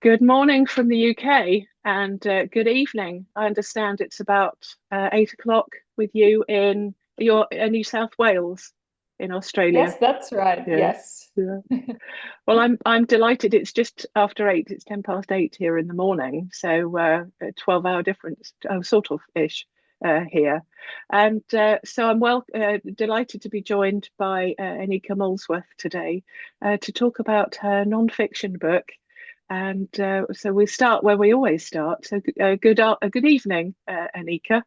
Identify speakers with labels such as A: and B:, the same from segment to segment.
A: Good morning from the UK and good evening. I understand it's about 8 o'clock with you in your New South Wales in Australia.
B: Yes, that's right.
A: Yeah,
B: Yes.
A: yeah. Well, I'm delighted. It's just after 8. It's 10 past 8 here in the morning, so a 12-hour difference, sort of ish, here. And so I'm delighted to be joined by Anika Molesworth today to talk about her non-fiction book. And so we start where we always start. So good evening, Anika.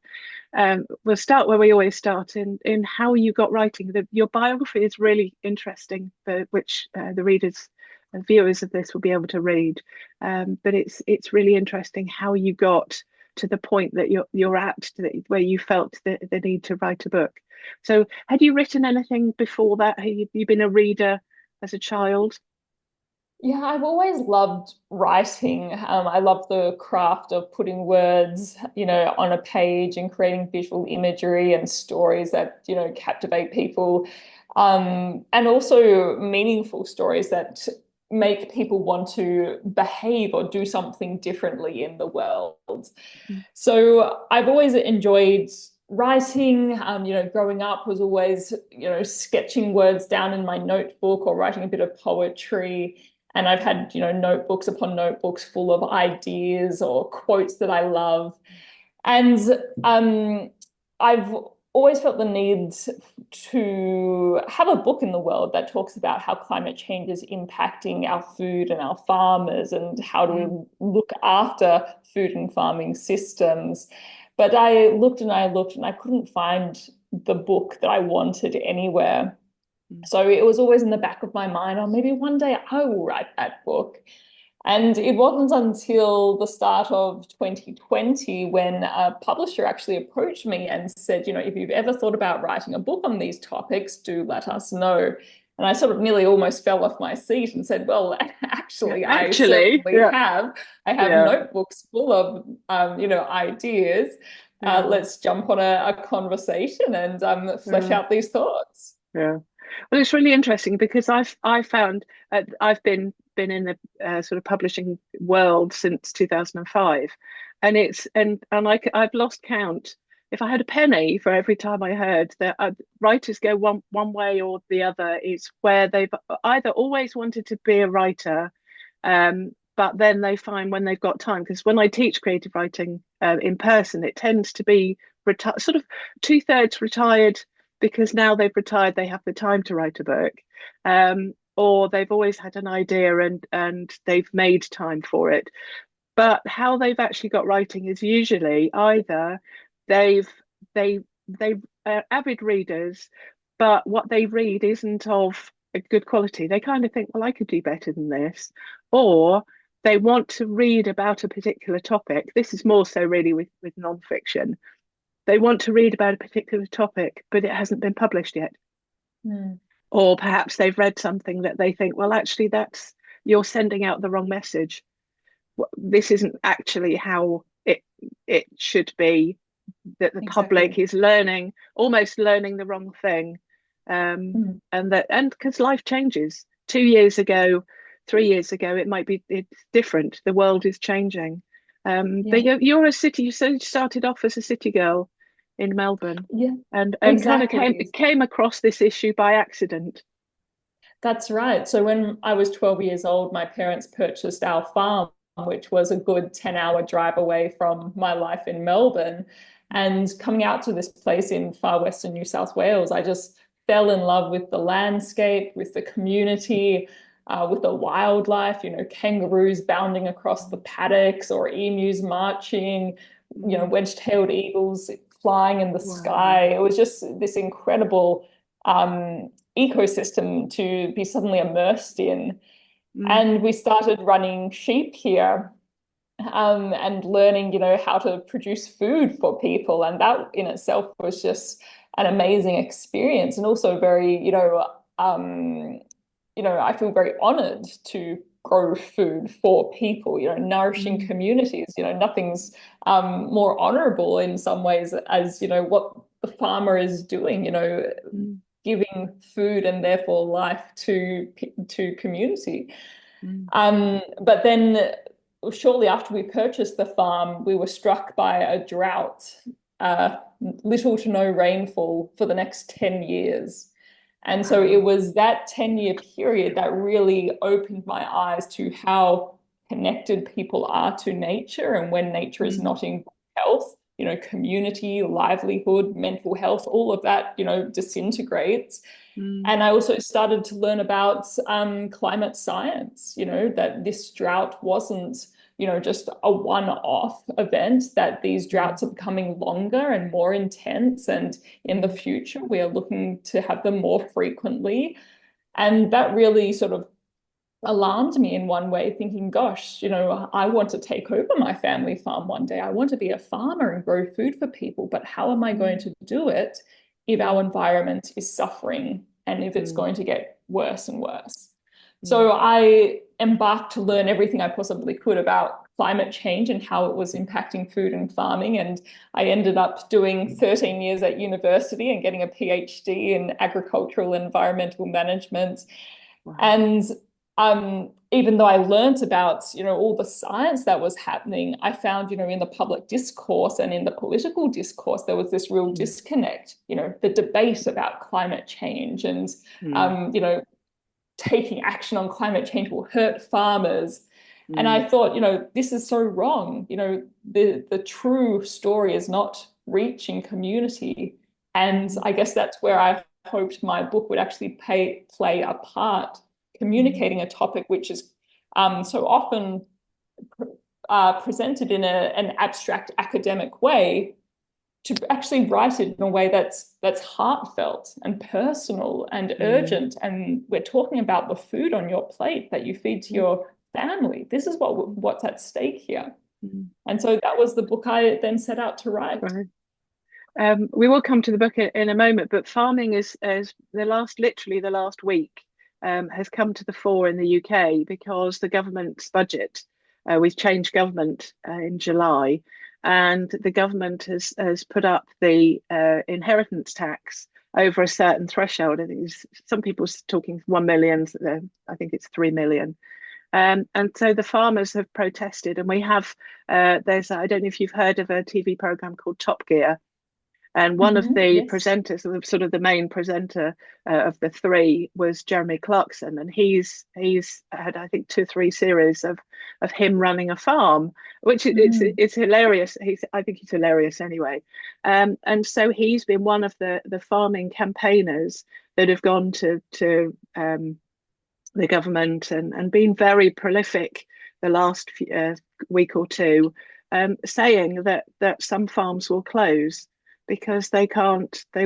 A: We'll start where we always start in how you got writing. Your biography is really interesting, which the readers and viewers of this will be able to read. But it's really interesting how you got to the point that you're at, where you felt the need to write a book. So, had you written anything before that? Have you been a reader as a child?
B: Yeah, I've always loved writing. I love the craft of putting words, on a page and creating visual imagery and stories that, captivate people. And also meaningful stories that make people want to behave or do something differently in the world. So I've always enjoyed writing. Growing up was always, sketching words down in my notebook or writing a bit of poetry. And I've had, notebooks upon notebooks full of ideas or quotes that I love. And I've always felt the need to have a book in the world that talks about how climate change is impacting our food and our farmers and how do
A: Mm.
B: we look after food and farming systems. But I looked and I looked and I couldn't find the book that I wanted anywhere.
A: Mm.
B: So it was always in the back of my mind, oh, maybe one day I will write that book. And it wasn't until the start of 2020 when a publisher actually approached me and said, if you've ever thought about writing a book on these topics, do let us know. And I sort of nearly almost fell off my seat and said, well,
A: Yeah,
B: actually, I
A: actually,
B: certainly
A: yeah,
B: have. I have
A: yeah,
B: notebooks full of, ideas.
A: yeah,
B: Let's jump on a conversation and flesh
A: yeah.
B: out these thoughts.
A: Yeah. Well, it's really interesting because I found I've been in the sort of publishing world since 2005, and I've lost count. If I had a penny for every time I heard that writers go one way or the other, it's where they've either always wanted to be a writer, but then they find when they've got time. Because when I teach creative writing in person, it tends to be sort of two-thirds retired because now they've retired, they have the time to write a book, or they've always had an idea and they've made time for it. But how they've actually got writing is usually either they've they avid readers, but what they read isn't of a good quality. They kind of think, well, I could do better than this, or they want to read about a particular topic. This is more so really with nonfiction. They want to read about a particular topic, but it hasn't been published yet.
B: Hmm.
A: Or perhaps they've read something that they think, well, actually, you're sending out the wrong message. This isn't actually how it should be. That the public
B: Exactly.
A: is almost learning the wrong thing,
B: Hmm.
A: and because life changes. 2 years ago, 3 years ago, it's different. The world is changing. But
B: Yeah.
A: you're a city. You started off as a city girl in Melbourne,
B: Yeah,
A: and kind of came
B: exactly.
A: came across this issue by accident.
B: That's right. So when I was 12 years old, my parents purchased our farm, which was a good 10-hour drive away from my life in Melbourne. And coming out to this place in far western New South Wales, I just fell in love with the landscape, with the community, with the wildlife, kangaroos bounding across the paddocks or emus marching,
A: Mm.
B: wedge-tailed eagles flying in the
A: Wow.
B: sky. It was just this incredible ecosystem to be suddenly immersed in.
A: Mm.
B: And we started running sheep here, and learning, how to produce food for people. And that in itself was just an amazing experience and also very, I feel very honored to grow food for people, nourishing
A: Mm.
B: communities. Nothing's more honorable in some ways as, what the farmer is doing,
A: Mm.
B: giving food and therefore life to community.
A: Mm.
B: But then shortly after we purchased the farm, we were struck by a drought, uh, little to no rainfall for the next 10 years. And so it
A: Wow.
B: was that 10-year period that really opened my eyes to how connected people are to nature, and when nature is
A: Mm,
B: not in health, community, livelihood, mental health, all of that, disintegrates.
A: mm,
B: And I also started to learn about climate science, that this drought wasn't, just a one-off event, that these
A: mm,
B: droughts are becoming longer and more intense. And in the
A: mm,
B: future, we are looking to have them more frequently. And that really sort of alarmed me in one way, thinking, gosh, I want to take over my family farm one day. I want to be a farmer and grow food for people, but how am I going
A: mm,
B: to do it if our
A: mm,
B: environment is suffering and if it's
A: mm,
B: going to get worse and worse?
A: mm,
B: So I embarked to learn everything I possibly could about climate change and how it was impacting food and farming. And I ended up doing 13 years at university and getting a PhD in agricultural and environmental management.
A: wow.
B: And even though I learned about, all the science that was happening, I found, in the public discourse and in the political discourse, there was this real
A: Mm,
B: disconnect, the debate about climate change and,
A: mm,
B: um, you know, taking action on climate change will hurt farmers. And
A: mm,
B: I thought, this is so wrong. The true story is not reaching community. And
A: mm,
B: I guess that's where I hoped my book would actually play a part,
A: mm,
B: communicating a topic which is so often presented in an abstract academic way, to actually write it in a way that's heartfelt and personal and
A: mm,
B: urgent. And we're talking about the food on your plate that you feed to
A: mm,
B: your family. This is what's at stake here.
A: mm.
B: And so that was the book I then set out to write.
A: Right. We will come to the book in a moment, but farming is literally the last week, has come to the fore in the UK because the government's budget, we've changed government in July, and the government has put up the inheritance tax over a certain threshold. I think some people are talking 1 million. I think it's 3 million. And so the farmers have protested, and we have I don't know if you've heard of a TV program called Top Gear, and one of the
B: Yes.
A: presenters, sort of the main presenter of the three, was Jeremy Clarkson, and he's had, I think, 2 or 3 series of him running a farm, which
B: Mm.
A: it's hilarious. I think he's hilarious anyway, and so he's been one of the farming campaigners that have gone to the government and been very prolific the last week or two, saying that some farms will close because they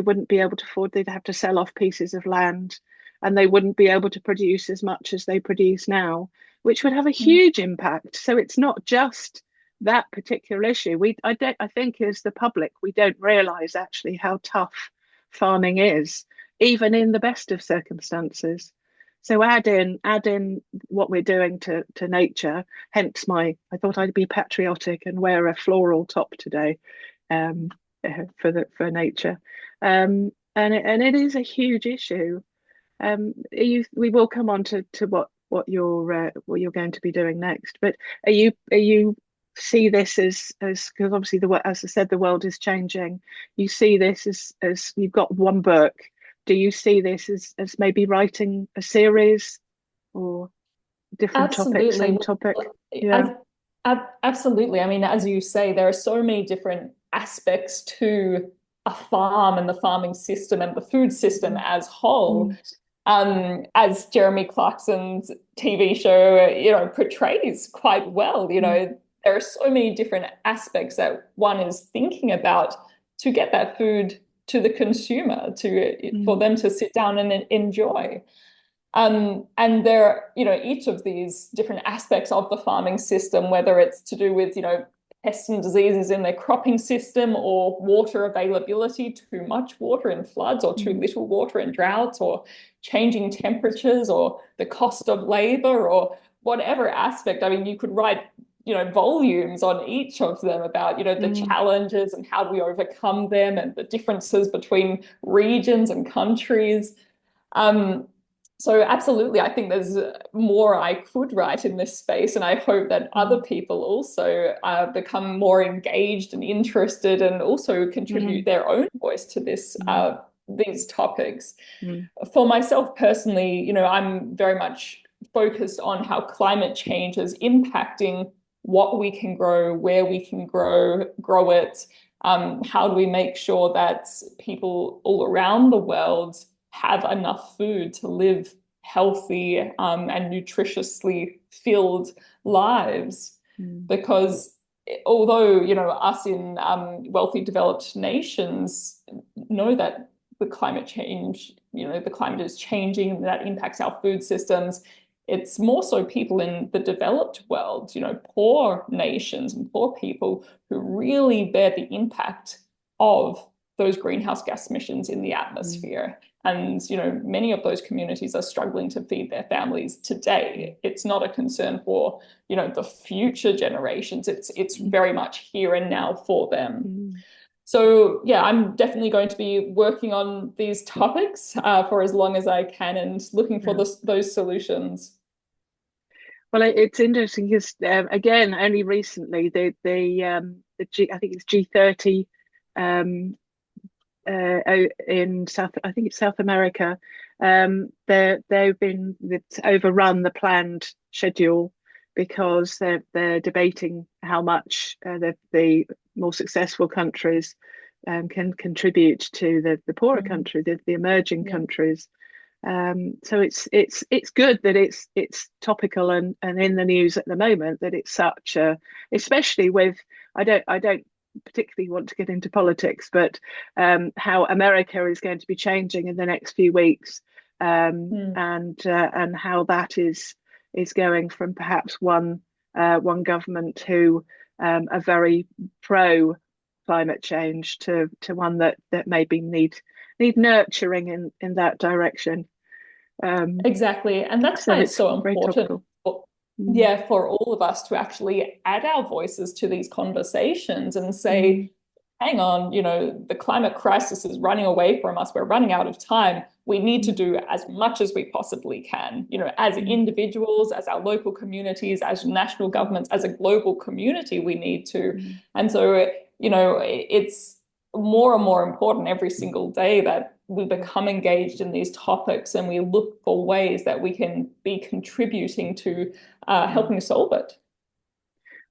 A: wouldn't be able to afford, they'd have to sell off pieces of land, and they wouldn't be able to produce as much as they produce now, which would have a
B: Mm.
A: huge impact. So it's not just that particular issue. I think as the public, we don't realize actually how tough farming is, even in the best of circumstances. So add in what we're doing to nature. Hence I thought I'd be patriotic and wear a floral top today, um, for nature, and it is a huge issue. We will come on to what you're going to be doing next. But are you see this as because obviously as I said, the world is changing. You see this as you've got one book. Do you see this as maybe writing a series or different topic,
B: Absolutely.
A: same topic?
B: Well,
A: Yeah.
B: absolutely. I mean, as you say, there are so many different aspects to a farm and the farming system and the food system
A: Mm,
B: as whole.
A: mm,
B: As Jeremy Clarkson's TV show, portrays quite well.
A: mm,
B: There are so many different aspects that one is thinking about to get that food to the consumer, for
A: mm,
B: them to sit down and enjoy. And there, each of these different aspects of the farming system, whether it's to do with, pests and diseases in their cropping system, or water availability, too much water in floods or too
A: mm,
B: little water in droughts, or changing temperatures, or the cost of labor, or whatever aspect. I mean, you could write, volumes on each of them about, the
A: mm,
B: challenges and how we overcome them and the differences between regions and countries. Um, So absolutely, I think there's more I could write in this space, and I hope that other
A: Mm,
B: people also become more engaged and interested, and also contribute
A: mm,
B: their own voice to this
A: mm,
B: these topics.
A: mm,
B: For myself personally, I'm very much focused on how climate change is impacting what we can grow, where we can grow it. How do we make sure that people all around the world have enough food to live healthy and nutritiously filled lives?
A: mm,
B: Because although, us in wealthy developed nations know that the climate is changing, and that impacts our food systems. It's more so people in the developed world, poor nations and poor people who really bear the impact of those greenhouse gas emissions in the
A: mm,
B: atmosphere. And, many of those communities are struggling to feed their families today. It's not a concern for, the future generations. It's very much here and now for them.
A: mm.
B: So yeah, I'm definitely going to be working on these topics for as long as I can and looking for
A: Yeah.
B: those solutions.
A: Well, it's interesting because again, only recently the G, I think it's G30 um, in South, I think it's South America. It's overrun the planned schedule because they're debating how much the more successful countries can contribute to the poorer
B: Mm,
A: countries, the emerging
B: yeah.
A: countries. So it's good that it's topical and in the news at the moment, that it's such a, especially with, I don't particularly want to get into politics, but how America is going to be changing in the next few weeks,
B: Mm,
A: and how that is going from perhaps one government who are very pro climate change to one that maybe need nurturing in that direction. Um,
B: exactly. And that's
A: so
B: why it's
A: it's
B: so
A: very
B: important
A: topical.
B: for,
A: Mm,
B: yeah, for all of us to actually add our voices to these conversations and
A: mm,
B: say, hang on, the climate crisis is running away from us. We're running out of time. We need to
A: mm,
B: do as much as we possibly can, as
A: mm,
B: individuals, as our local communities, as national governments, as a global community, we need to.
A: mm,
B: And so, it's more and more important every single day that we
A: mm,
B: become engaged in these topics and we look for ways that we can be contributing to
A: mm.
B: helping solve it.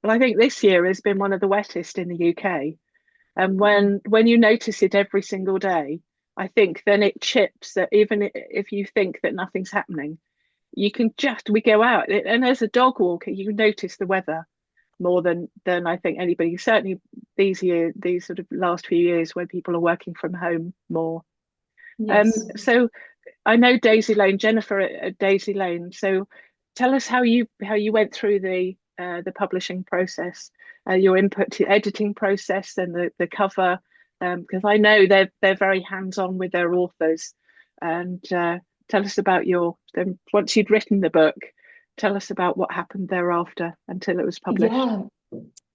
A: Well, I think this year has been one of the wettest in the UK. And when you notice it every single day, I think then it chips that even if you think that nothing's happening, you can just we go out and as a dog walker, you notice the weather more than I think anybody. Certainly these sort of last few years when people are working from home more.
B: Yes.
A: So I know Daisy Lane, Jennifer at Daisy Lane. So tell us how you went through the publishing process, your input to editing process, and the cover, because I know they're very hands on with their authors. And tell us about your then once you'd written the book. Tell us about what happened thereafter until it was published.
B: Yeah.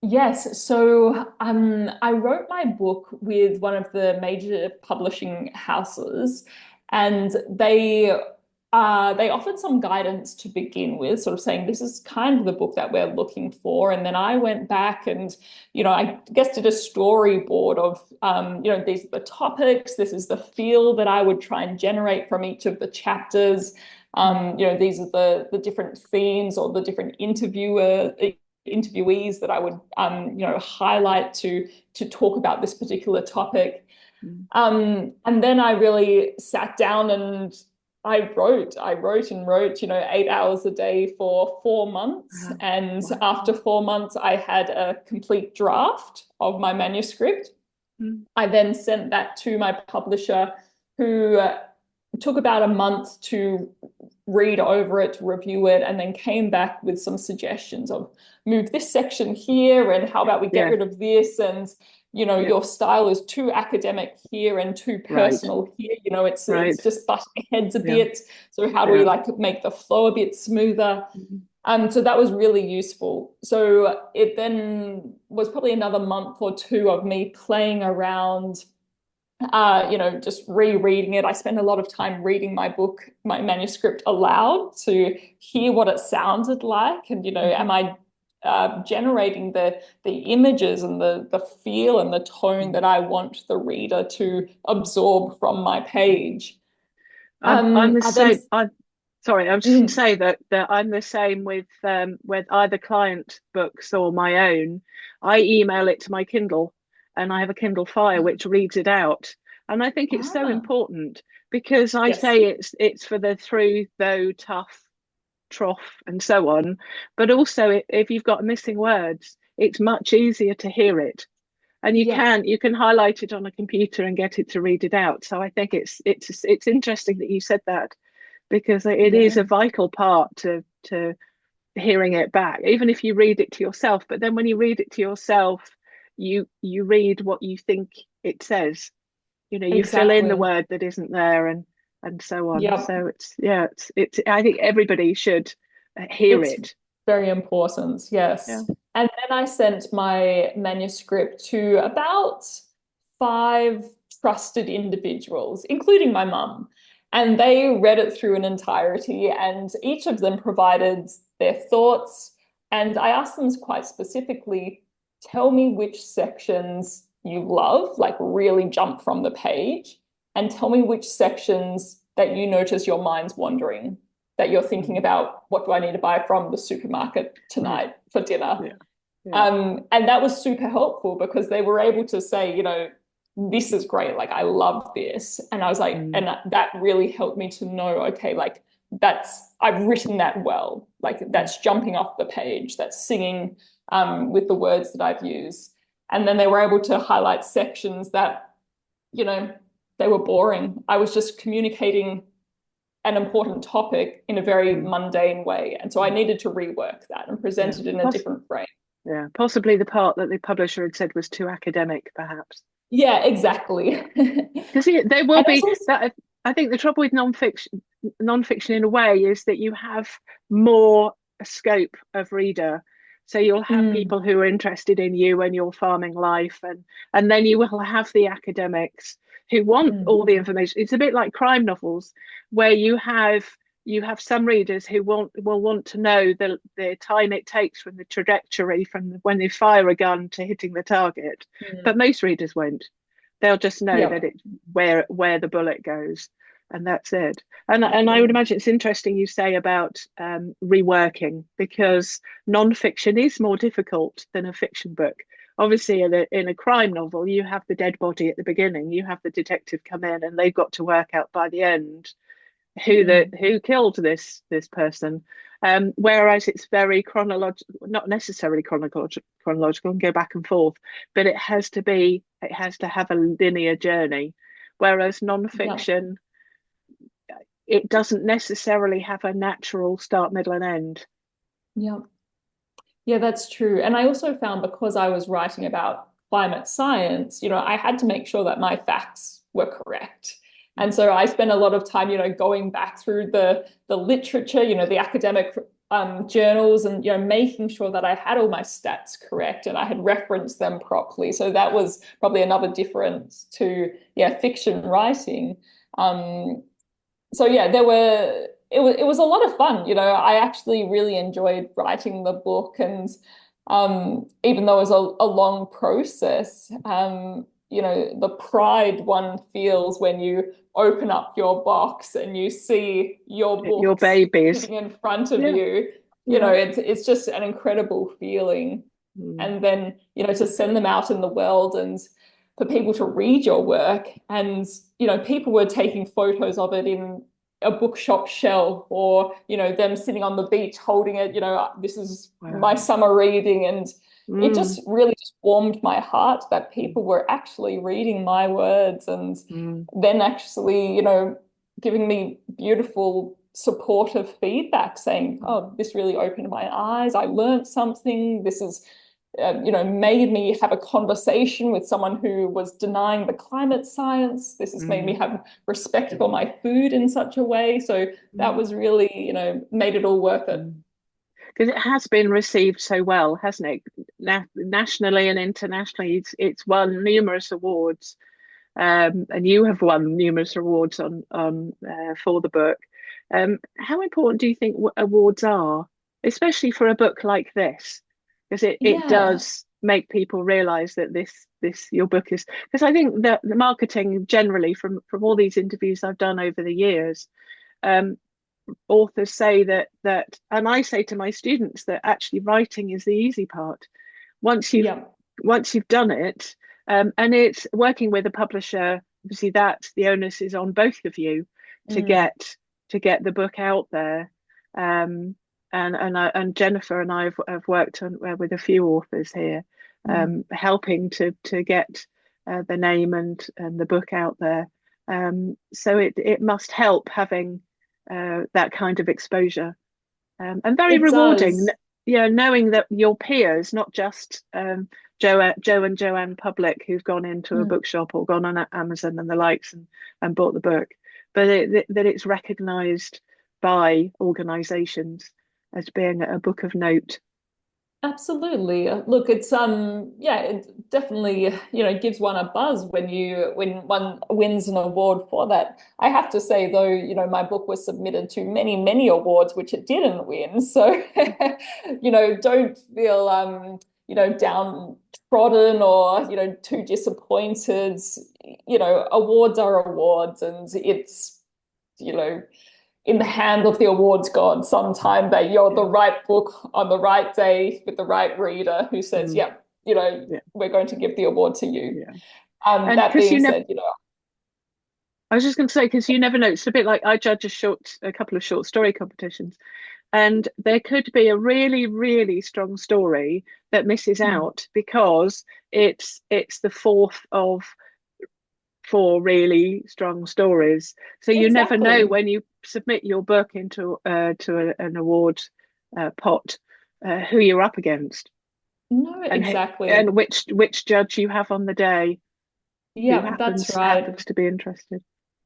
B: Yes. So I wrote my book with one of the major publishing houses, and they offered some guidance to begin with, sort of saying this is kind of the book that we're looking for. And then I went back and, I guess did a storyboard of, these are the topics, this is the feel that I would try and generate from each of the chapters.
A: Mm,
B: These are the different themes or the different interviewees that I would highlight to talk about this particular topic.
A: mm,
B: And then I really sat down and I wrote and wrote, 8 hours a day for 4 months.
A: wow,
B: And
A: wow.
B: after 4 months, I had a complete draft of my manuscript.
A: Mm,
B: I then sent that to my publisher, who took about a month to read over it, review it, and then came back with some suggestions of move this section here, and how about we get
A: yeah,
B: rid of this, and
A: yeah,
B: your style is too academic here and too
A: right,
B: personal here. It's
A: right,
B: just butting heads a
A: yeah,
B: bit. So how do we
A: yeah.
B: like make the flow a bit smoother?
A: Mm,
B: So that was really useful. So it then was probably another month or two of me playing around just rereading it. I spend a lot of time reading my book, my manuscript aloud to hear what it sounded like. And, am I generating the images and the feel and the tone that I want the reader to absorb from my page.
A: I'm the
B: I then,
A: same. I'm sorry. I was just going to
B: mm,
A: say that I'm the same with either client books or my own. I email it to my Kindle, and I have a Kindle Fire which reads it out. And I think it's so
B: ah,
A: important because I
B: yes,
A: say it's for the through, though tough, trough, and so on. But also, if you've got missing words, it's much easier to hear it, and
B: yeah,
A: you can highlight it on a computer and get it to read it out. So I think it's interesting that you said that, because it is
B: yeah,
A: a vital part to hearing it back, even if you read it to yourself. But then when you read it to yourself, you read what you think it says. You fill in the
B: exactly.
A: word that isn't there, and so on.
B: Yep.
A: So it's I think everybody should hear
B: It's
A: it.
B: very important,
A: Yeah.
B: yes. And then I sent my manuscript to about five trusted individuals, including my mum. And they read it through in entirety, and each of them provided their thoughts. And I asked them quite specifically, tell me which sections you love, like really jump from the page, and tell me which sections that you notice your mind's wandering, that you're thinking
A: Mm.
B: about what do I need to buy from the supermarket
A: Yeah.
B: tonight for dinner.
A: Yeah. Yeah.
B: And that was super helpful because they were able to say, this is great. Like, I love this. And I was like,
A: Mm.
B: and that really helped me to know, okay, like I've written that well. Like that's jumping off the page, that's singing with the words that I've used. And then they were able to highlight sections that, you know, they were boring. I was just communicating an important topic in a very
A: Mm.
B: mundane way. And so I needed to rework that and
A: Yeah.
B: present it in a different frame.
A: Yeah, possibly the part that the publisher had said was too academic, perhaps.
B: Yeah, exactly.
A: Because there will
B: And it's
A: be
B: also,
A: that. I think the trouble with nonfiction in a way is that you have more scope of reader. So you'll have
B: mm,
A: people who are interested in you and your farming life, and then you will have the academics who want
B: mm,
A: all the information. It's a bit like crime novels, where you have some readers who will want to know the time it takes from the trajectory from when they fire a gun to hitting the target, but
B: mm.
A: most readers won't. They'll just know that
B: Yep,
A: it's where the bullet goes, and that's it. And I would
B: exactly.
A: imagine it's interesting you say about reworking, because non-fiction is more difficult than a fiction book. Obviously, in a crime novel, you have the dead body at the beginning, you have the detective come in, and they've got to work out by the end
B: Mm,
A: who killed this person. Whereas it's very chronological, not necessarily chronological, and go back and forth, but it has to have a linear journey. Whereas
B: yep,
A: non-fiction, it doesn't necessarily have a natural start, middle, and end.
B: yep. Yeah, that's true. And I also found because I was writing about climate science, I had to make sure that my facts were correct. And so I spent a lot of time, going back through the literature, the academic journals, and making sure that I had all my stats correct and I had referenced them properly. So that was probably another difference to fiction writing. Um, so yeah, it was a lot of fun. I actually really enjoyed writing the book, and even though it was a long process, the pride one feels when you open up your box and you see your
A: Your
B: books
A: babies.
B: sitting in front of
A: Yeah,
B: you.
A: yeah.
B: It's just an incredible feeling.
A: Mm.
B: And then, to send them out in the world and for people to read your work. And, people were taking photos of it in a bookshop shelf, or, them sitting on the beach holding it, this is my
A: Wow.
B: summer reading. And it
A: Mm.
B: just really just warmed my heart that people were actually reading my words and
A: Mm.
B: then actually, giving me beautiful supportive feedback saying, oh, this really opened my eyes. I learned something. This is made me have a conversation with someone who was denying the climate science. This has made me
A: Mm.
B: have respect for my food in such a way. So that
A: Mm.
B: was really, made it all worth it.
A: Mm. Because it has been received so well, hasn't it? Nationally and internationally, it's won numerous awards. and you have won numerous awards on for the book. How important do you think awards are, especially for a book like this? Because it
B: Yeah.
A: does make people realize that this your book is, because I think that the marketing generally from all these interviews I've done over the years, um, authors say that and I say to my students that actually writing is the easy part. Once you've
B: Yeah.
A: once you've done it, and it's working with a publisher, obviously that the onus is on both of you to
B: Mm,
A: get the book out there. um, and Jennifer and I have worked on with a few authors here,
B: mm.
A: helping to get the name and the book out there. So it must help having that kind of exposure, and very
B: It
A: rewarding.
B: does.
A: Yeah, knowing that your peers, not just Joe and Joanne Public, who've gone into a
B: Mm.
A: bookshop or gone on Amazon and the likes and bought the book, but that it's recognised by organisations as being a book of note.
B: Absolutely. Look, it's yeah, it definitely, gives one a buzz when one wins an award for that. I have to say though, my book was submitted to many, many awards which it didn't win. So, don't feel downtrodden or, too disappointed. Awards are awards and it's, you know, in the hand of the awards god sometime that you're the
A: Yeah.
B: right book on the right day with the right reader who says,
A: Mm,
B: yeah,
A: yeah,
B: we're going to give the award to you.
A: yeah. And
B: That
A: because
B: being
A: you never,
B: said,
A: I was just going to say, because you never know. It's a bit like I judge a couple of short story competitions, and there could be a really, really strong story that misses
B: mm,
A: out because it's the fourth of four really strong stories. So you never know
B: exactly.
A: when you submit your book into an award pot, who you're up against,
B: No,
A: and
B: exactly.
A: and which judge you have on the day who
B: Yeah, that's right.
A: happens to be interested.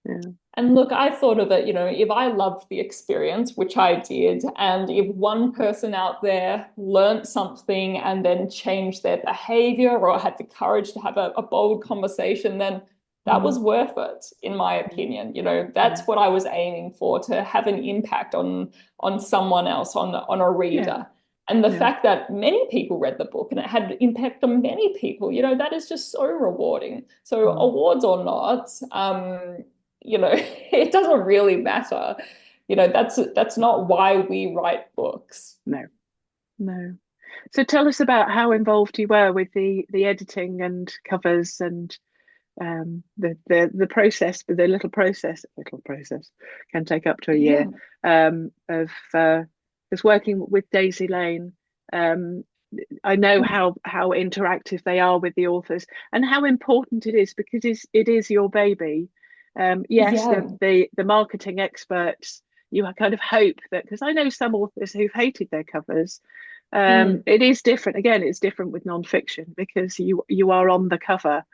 A: Yeah.
B: And look, I thought of it, if I loved the experience, which I did, and if one person out there learnt something and then changed their behavior or had the courage to have a bold conversation, then that
A: Mm,
B: was worth it, in my
A: mm,
B: opinion. That's
A: mm.
B: what I was aiming for, to have an impact on someone else, on a
A: Yeah,
B: reader. And the
A: yeah.
B: fact that many people read the book and it had impact on many people, that is just so rewarding. So
A: Mm.
B: awards or not, it doesn't really matter. That's not why we write books.
A: No, no. So tell us about how involved you were with the editing and covers and the process, the little process can take up to a year,
B: Yeah.
A: of just working with Daisy Lane. Um, I know how interactive they are with the authors and how important it is because it is your baby. Yes,
B: Yeah.
A: the marketing experts, you kind of hope that, because I know some authors who've hated their covers.
B: Mm,
A: It is different. Again, it's different with nonfiction because you are on the cover,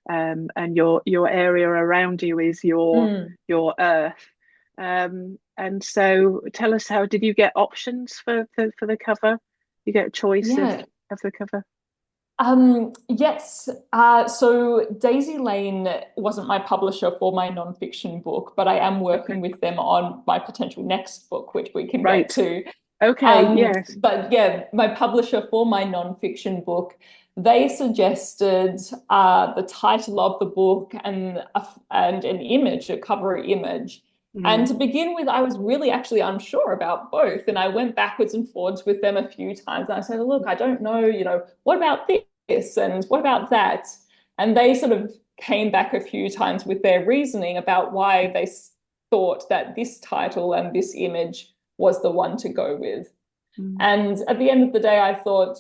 A: and your area around you is
B: mm.
A: your earth. And so, tell us, how did you get options for the cover? You get a choice
B: Yeah.
A: of the cover.
B: Yes. So Daisy Lane wasn't my publisher for my nonfiction book, but I am
A: Okay,
B: working with them on my potential next book, which we can get
A: right.
B: to.
A: Okay, yes.
B: But yeah, my publisher for my nonfiction book, they suggested the title of the book and an image, a cover image. And
A: Mm,
B: to begin with, I was really actually unsure about both. And I went backwards and forwards with them a few times. And I said, look, I don't know, what about this? And what about that? And they sort of came back a few times with their reasoning about why they thought that this title and this image was the one to go with.
A: mm,
B: And at the end of the day, I thought,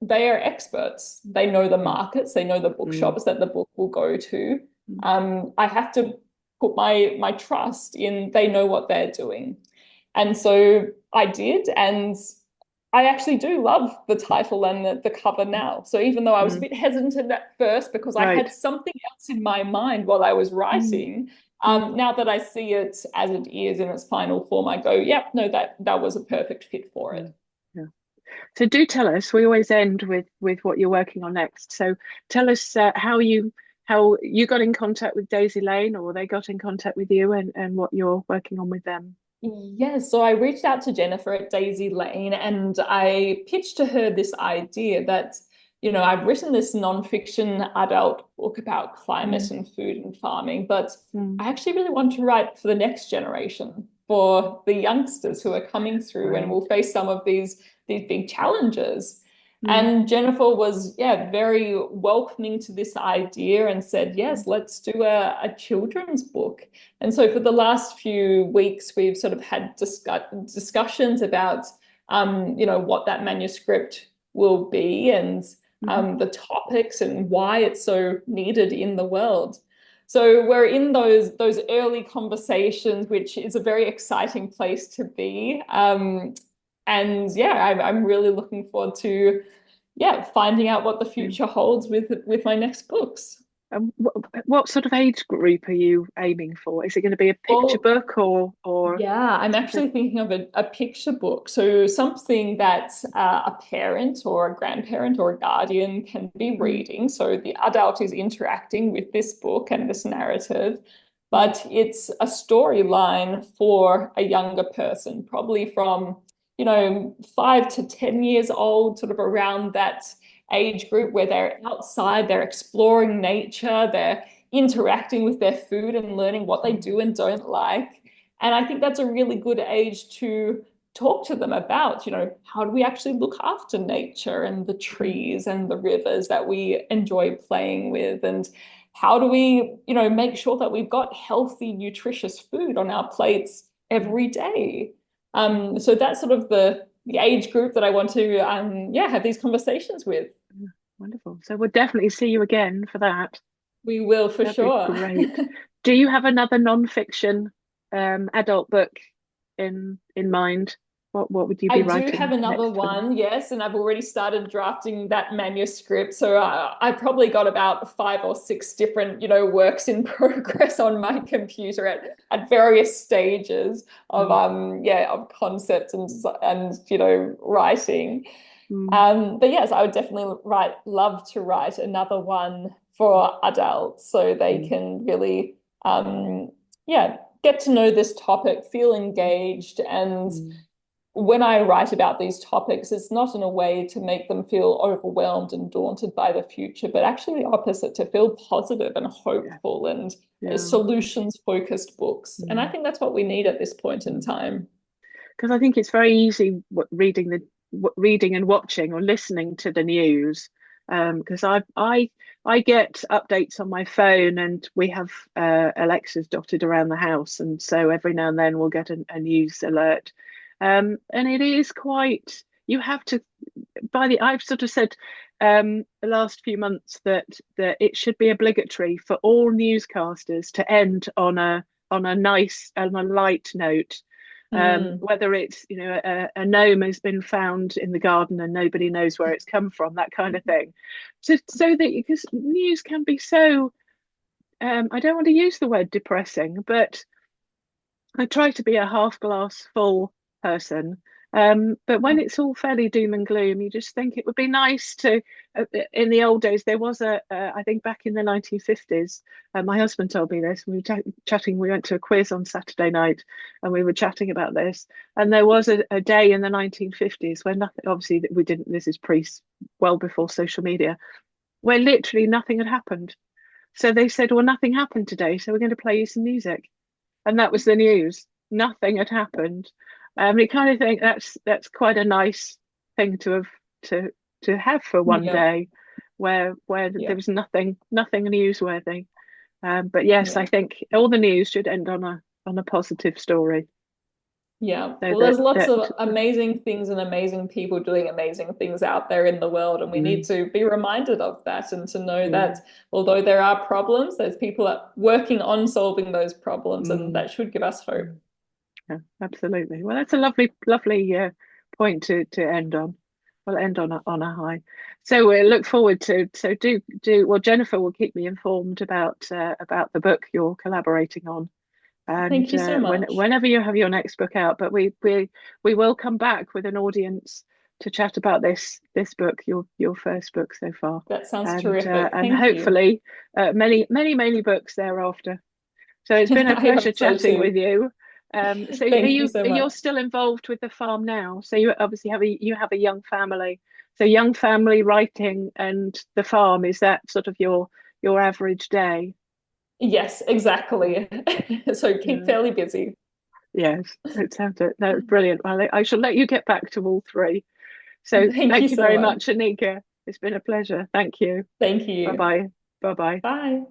B: they are experts. They know the
A: mm,
B: markets, they know the
A: mm,
B: bookshops that the book will go to.
A: mm,
B: I have to put my trust in they know what they're doing. And so I did, and I actually do love the title and the cover now. So even though I was a
A: mm.
B: bit hesitant at first because I had
A: Right.
B: something else in my mind while I was
A: Mm,
B: writing,
A: mm,
B: now that I see it as it is in its final form, I go, yep, no, that was a perfect fit for
A: mm.
B: it.
A: Yeah. So do tell us. We always end with what you're working on next. So tell us, how you how you got in contact with Daisy Lane, or they got in contact with you, and what you're working on with them.
B: Yeah, so I reached out to Jennifer at Daisy Lane and I pitched to her this idea that, I've written this nonfiction adult book about climate
A: Mm,
B: and food and farming, but
A: mm,
B: I actually really want to write for the next generation, for the youngsters who are coming through and
A: great.
B: will face some of these big challenges.
A: Mm,
B: And Jennifer was, yeah, very welcoming to this idea and said,
A: mm,
B: yes, let's do a children's book. And so for the last few weeks, we've sort of had discussions about, what that manuscript will be and
A: mhm,
B: the topics and why it's so needed in the world. So we're in those early conversations, which is a very exciting place to be. And yeah, I'm really looking forward to finding out what the
A: yeah.
B: future holds with my next books.
A: What sort of age group are you aiming for? Is it going to be a picture
B: Well,
A: book or
B: yeah, I'm actually thinking of a picture book. So something that a parent or a grandparent or a guardian can be
A: mm,
B: reading. So the adult is interacting with this book and this narrative,
A: mm,
B: but it's a storyline for a younger person, probably from, 5 to 10 years old, sort of around that age group where they're outside, they're exploring nature, they're interacting with their food and learning what they
A: mm,
B: do and don't like. And I think that's a really good age to talk to them about, how do we actually look after nature and the
A: mm,
B: trees and the rivers that we enjoy playing with? And how do we, make sure that we've got healthy, nutritious food on our plates
A: mm,
B: every day?
A: mm,
B: So that's sort of the age group that I want to, have these conversations with.
A: mm. Wonderful. So we'll definitely see you again for that.
B: We will for
A: That'd be
B: sure.
A: great. Do you have another non-fiction adult book in mind? What would you
B: I
A: be
B: do have
A: writing
B: another
A: next for them?
B: one, yes, and I've already started drafting that manuscript. So I probably got about 5 or 6 different, works in progress on my computer at various stages of
A: Mm,
B: of concept and writing.
A: mm,
B: But yes, I would definitely love to write another one for adults so they
A: mm,
B: can really get to know this topic, feel engaged, and
A: mm,
B: when I write about these topics, it's not in a way to make them feel overwhelmed and daunted by the future, but actually the opposite, to feel positive and
A: yeah,
B: hopeful and
A: yeah.
B: solutions focused books. And I
A: Mm,
B: think that's what we need at this point in
A: mm.
B: time.
A: Because I think it's very easy reading and watching or listening to the news. Because I get updates on my phone, and we have Alexas dotted around the house, and so every now and then we'll get a news alert. And it is quite, you have to, I've sort of said the last few months that it should be obligatory for all newscasters to end on a nice, on a light note.
B: Mm,
A: Whether it's, a gnome has been found in the garden and nobody knows where it's come from, that kind of thing. So that, because news can be so, I don't want to use the word depressing, but I try to be a half glass full person. But when it's all fairly doom and gloom, you just think it would be nice to. In the old days, there was I think back in the 1950s, my husband told me this. We were chatting. We went to a quiz on Saturday night, and we were chatting about this. And there was a day in the 1950s when nothing. Obviously, we didn't. This is well before social media, where literally nothing had happened. So they said, "Well, nothing happened today, so we're going to play you some music." And that was the news. Nothing had happened. You kind of think that's quite a nice thing to to have for one
B: yeah,
A: day, where
B: yeah,
A: there was nothing newsworthy. But yes, I
B: yeah.
A: think all the news should end on a positive story,
B: Yeah.
A: so
B: Well, there's lots
A: that
B: of amazing things and amazing people doing amazing things out there in the world, and we need
A: mm,
B: to be reminded of that and to know
A: mm,
B: that although there are problems, there's people working on solving those problems, and
A: mm,
B: that should give us hope.
A: mm. Yeah, absolutely. Well, that's a lovely point to end on. We'll end on a high. So we look forward to do well. Jennifer will keep me informed about the book you're collaborating on, and
B: Thank you so much.
A: whenever you have your next book out. But we will come back with an audience to chat about this book, your first book so far,
B: That sounds terrific.
A: and
B: Thank you.
A: hopefully many books thereafter. So it's been a
B: I
A: pleasure
B: hope so
A: chatting
B: too.
A: with you. So
B: Thank you so
A: you're
B: much.
A: still involved with the farm now? So you obviously have a young family. So young family, writing, and the farm, is that sort of your average day?
B: Yes, exactly. So keep
A: Yeah.
B: fairly busy.
A: Yes, it sounds it. No, it's brilliant. Well, I shall let you get back to all three. So
B: Thank you
A: thank you
B: so
A: very
B: much.
A: much, Anika. It's been a pleasure. Thank you.
B: Thank
A: Bye
B: you.
A: bye. Bye bye.
B: Bye.